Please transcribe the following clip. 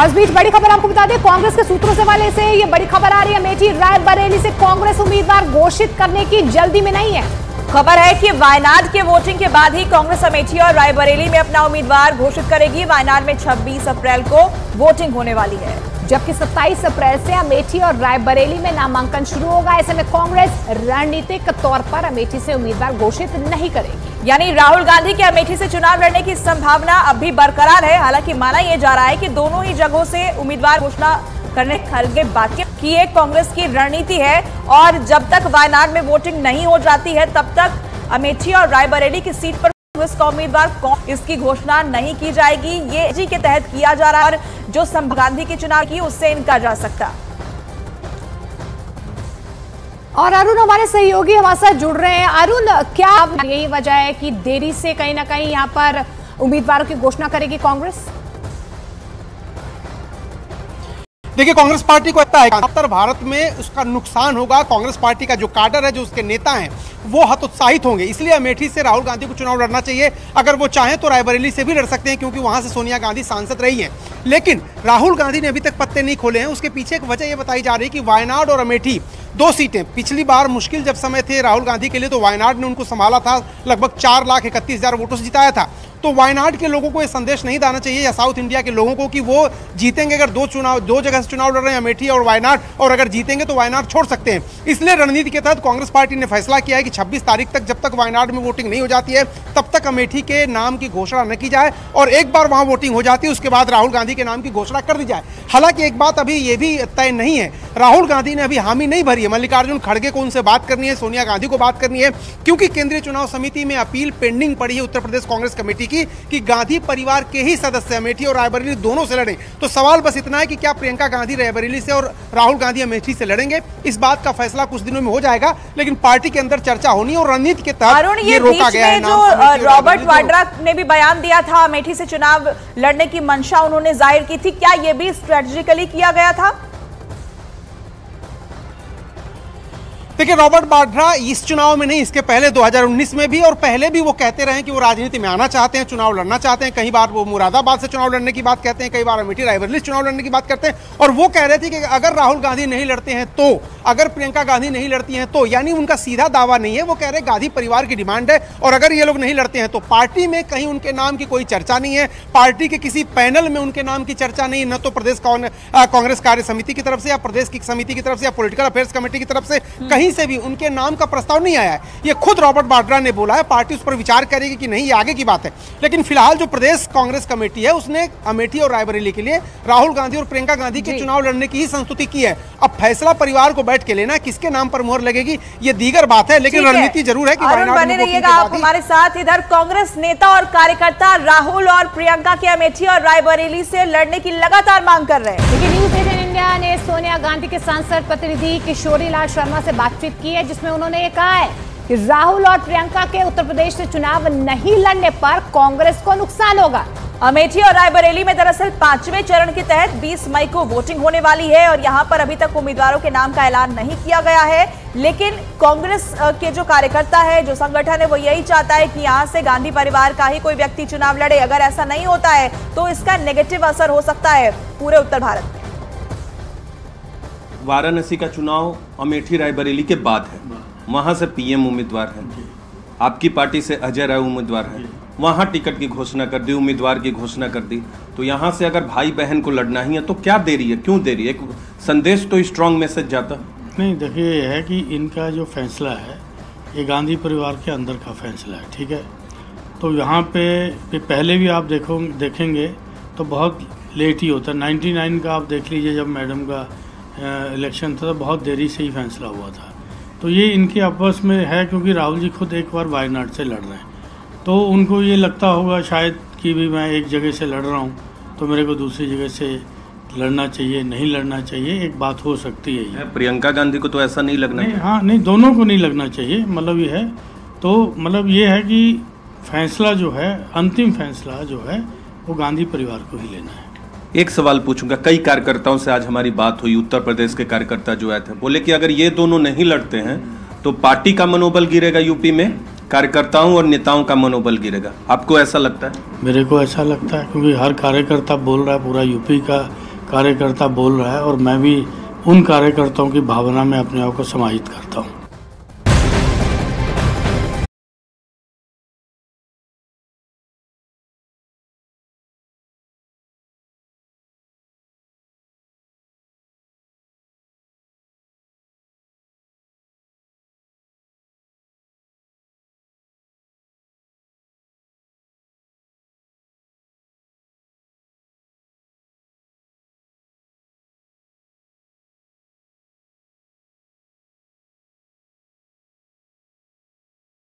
और इस बीच बड़ी खबर आपको बता दें, कांग्रेस के सूत्रों से वाले से ये बड़ी खबर आ रही है, अमेठी रायबरेली से कांग्रेस उम्मीदवार घोषित करने की जल्दी में नहीं है। खबर है कि वायनाड के वोटिंग के बाद ही कांग्रेस अमेठी और रायबरेली में अपना उम्मीदवार घोषित करेगी। वायनाड में 26 अप्रैल को वोटिंग होने वाली है, जबकि 27 अप्रैल से अमेठी और रायबरेली में नामांकन शुरू होगा। ऐसे में कांग्रेस रणनीतिक तौर पर अमेठी से उम्मीदवार घोषित नहीं करेगी। यानी राहुल गांधी के अमेठी से चुनाव लड़ने की संभावना अब भी बरकरार है। हालांकि माना यह जा रहा है कि दोनों ही जगहों से उम्मीदवार घोषणा करने के बाकी की एक कांग्रेस की रणनीति है और जब तक वायनाड में वोटिंग नहीं हो जाती है तब तक अमेठी और रायबरेली की सीट पर कांग्रेस का उम्मीदवार कौन, इसकी घोषणा नहीं की जाएगी। ये जी के तहत किया जा रहा है और जो गांधी के चुनाव की उससे इनकार जा सकता। और अरुण हमारे सहयोगी हमारे साथ जुड़ रहे हैं। अरुण, क्या यही वजह है कि देरी से कहीं ना कहीं यहाँ पर उम्मीदवारों की घोषणा करेगी कांग्रेस? देखिए, कांग्रेस पार्टी को लगता है उत्तर भारत में उसका नुकसान होगा। कांग्रेस पार्टी का जो काडर है, जो उसके नेता हैं, वो हतोत्साहित होंगे। इसलिए अमेठी से राहुल गांधी को चुनाव लड़ना चाहिए। अगर वो चाहें तो रायबरेली से भी लड़ सकते हैं, क्योंकि वहां से सोनिया गांधी सांसद रही हैं। लेकिन राहुल गांधी ने अभी तक पत्ते नहीं खोले हैं। उसके पीछे एक वजह यह बताई जा रही है कि वायनाड और अमेठी 2 सीटें पिछली बार मुश्किल जब समय थे राहुल गांधी के लिए, तो वायनाड ने उनको संभाला था, लगभग 4,31,000 वोटों से जिताया था। तो वायनाड के लोगों को यह संदेश नहीं देना चाहिए, या साउथ इंडिया के लोगों को, कि वो जीतेंगे अगर दो जगह से चुनाव लड़ रहे हैं, अमेठी और वायनाड, और अगर जीतेंगे तो वायनाड छोड़ सकते हैं। इसलिए रणनीति के तहत कांग्रेस पार्टी ने फैसला किया है कि 26 तारीख तक, जब तक वायनाड में वोटिंग नहीं हो जाती है, तब तक अमेठी के नाम की घोषणा न की जाए, और एक बार वहां वोटिंग हो जाती है उसके बाद राहुल गांधी के नाम की घोषणा कर दी जाए। हालांकि एक बात अभी यह भी तय नहीं है, राहुल गांधी ने अभी हामी नहीं भरी है। मल्लिकार्जुन खड़गे को उनसे बात करनी है, सोनिया गांधी को बात करनी है, क्योंकि केंद्रीय चुनाव समिति में अपील पेंडिंग पड़ी है उत्तर प्रदेश कांग्रेस कमेटी की कि गांधी परिवार के ही सदस्य अमेठी और रायबरेली दोनों से लड़ें। तो सवाल बस इतना है कि क्या प्रियंका गांधी रायबरेली से और राहुल गांधी अमेठी से लड़ेंगे? इस बात का फैसला कुछ दिनों में हो जाएगा, लेकिन पार्टी के अंदर चर्चा होनी है और रणनीति के तहत ये रोका गया है। जो रॉबर्ट वाड्रा ने भी बयान दिया था, अमेठी से चुनाव लड़ने की मंशा उन्होंने जाहिर की थी, क्या ये भी स्ट्रेटेजिकली किया गया था? देखिए, रॉबर्ट वाड्रा इस चुनाव में नहीं, इसके पहले 2019 में भी और पहले भी वो कहते रहे कि वो राजनीति में आना चाहते हैं, चुनाव लड़ना चाहते हैं। कई बार वो मुरादाबाद से चुनाव लड़ने की बात कहते हैं, कई बार अमेठी रायबरेली से चुनाव लड़ने की बात करते हैं। और वो कह रहे थे कि अगर राहुल गांधी नहीं लड़ते हैं तो, अगर प्रियंका गांधी नहीं लड़ती हैं तो, यानी उनका सीधा दावा नहीं है, वो कह रहे गांधी परिवार की डिमांड है, और अगर ये लोग नहीं लड़ते हैं तो पार्टी में कहीं उनके नाम की कोई चर्चा नहीं है, पार्टी के किसी पैनल में उनके नाम की चर्चा नहीं, न तो प्रदेश कांग्रेस कार्य समिति की तरफ से, या प्रदेश की समिति की तरफ से, या पॉलिटिकल अफेयर्स कमेटी की तरफ से, कहीं से भी उनके नाम का प्रस्ताव नहीं आया है। ये खुद रॉबर्ट वाड्रा ने बोला है। पार्टी उस पर विचार करेगी कि नहीं, ये आगे की बात है। लेकिन फिलहाल जो प्रदेश कांग्रेस कमेटी है, उसने अमेठी और रायबरेली के लिए राहुल गांधी और प्रियंका गांधी के चुनाव लड़ने की ही संस्तुति की है। अब फैसला परिवार को बैठ के लेना, किसके नाम पर मोहर लगेगी ये दीगर बात है, लेकिन रणनीति जरूर है कि बने रहिएगा आप हमारे साथ। इधर कांग्रेस नेता और कार्यकर्ता राहुल और प्रियंका के अमेठी और रायबरेली से लड़ने की लगातार मांग कर रहे हैं। न्यूज़ 18 इंडिया ने सोनिया गांधी के सांसद प्रतिनिधि किशोरी लाल शर्मा से बातचीत की है, जिसमें उन्होंने ये कहा है कि राहुल और प्रियंका के उत्तर प्रदेश से चुनाव नहीं लड़ने पर कांग्रेस को नुकसान होगा। अमेठी और रायबरेली में दरअसल 5वें चरण के तहत 20 मई को वोटिंग होने वाली है और यहां पर अभी तक उम्मीदवारों के नाम का ऐलान नहीं किया गया है। लेकिन कांग्रेस के जो कार्यकर्ता है, जो संगठन है, वो यही चाहता है कि यहां से गांधी परिवार का ही कोई व्यक्ति चुनाव लड़े। अगर ऐसा नहीं होता है तो इसका नेगेटिव असर हो सकता है पूरे उत्तर भारत में। वाराणसी का चुनाव अमेठी रायबरेली के बाद है, वहां से पीएम उम्मीदवार है, आपकी पार्टी से अजय राय उम्मीदवार है, वहां टिकट की घोषणा कर दी, उम्मीदवार की घोषणा कर दी। तो यहां से अगर भाई बहन को लड़ना ही है तो क्या देरी है, क्यों देरी है? एक संदेश तो स्ट्रांग मैसेज जाता नहीं। देखिए, ये है कि इनका जो फैसला है ये गांधी परिवार के अंदर का फैसला है, ठीक है। तो यहाँ पे पहले भी आप देखेंगे तो बहुत लेट ही होता है। 99 का आप देख लीजिए, जब मैडम का इलेक्शन था तो बहुत देरी से ही फैसला हुआ था। तो ये इनके आपस में है, क्योंकि राहुल जी खुद एक बार वायनाड से लड़ रहे हैं, तो उनको ये लगता होगा शायद कि भी मैं एक जगह से लड़ रहा हूँ तो मेरे को दूसरी जगह से लड़ना चाहिए, नहीं लड़ना चाहिए, एक बात हो सकती है। प्रियंका गांधी को तो ऐसा नहीं लगना नहीं, हाँ नहीं, दोनों को नहीं लगना चाहिए। मतलब ये है, तो मतलब ये है कि फैसला जो है, अंतिम फैसला जो है, वो गांधी परिवार को ही लेना है। एक सवाल पूछूंगा, कई कार्यकर्ताओं से आज हमारी बात हुई, उत्तर प्रदेश के कार्यकर्ता जो आए थे, बोले कि अगर ये दोनों नहीं लड़ते हैं तो पार्टी का मनोबल गिरेगा, यूपी में कार्यकर्ताओं और नेताओं का मनोबल गिरेगा। आपको ऐसा लगता है? मेरे को ऐसा लगता है, क्योंकि हर कार्यकर्ता बोल रहा है, पूरा यूपी का कार्यकर्ता बोल रहा है और मैं भी उन कार्यकर्ताओं की भावना में अपने आप को समाहित करता हूँ।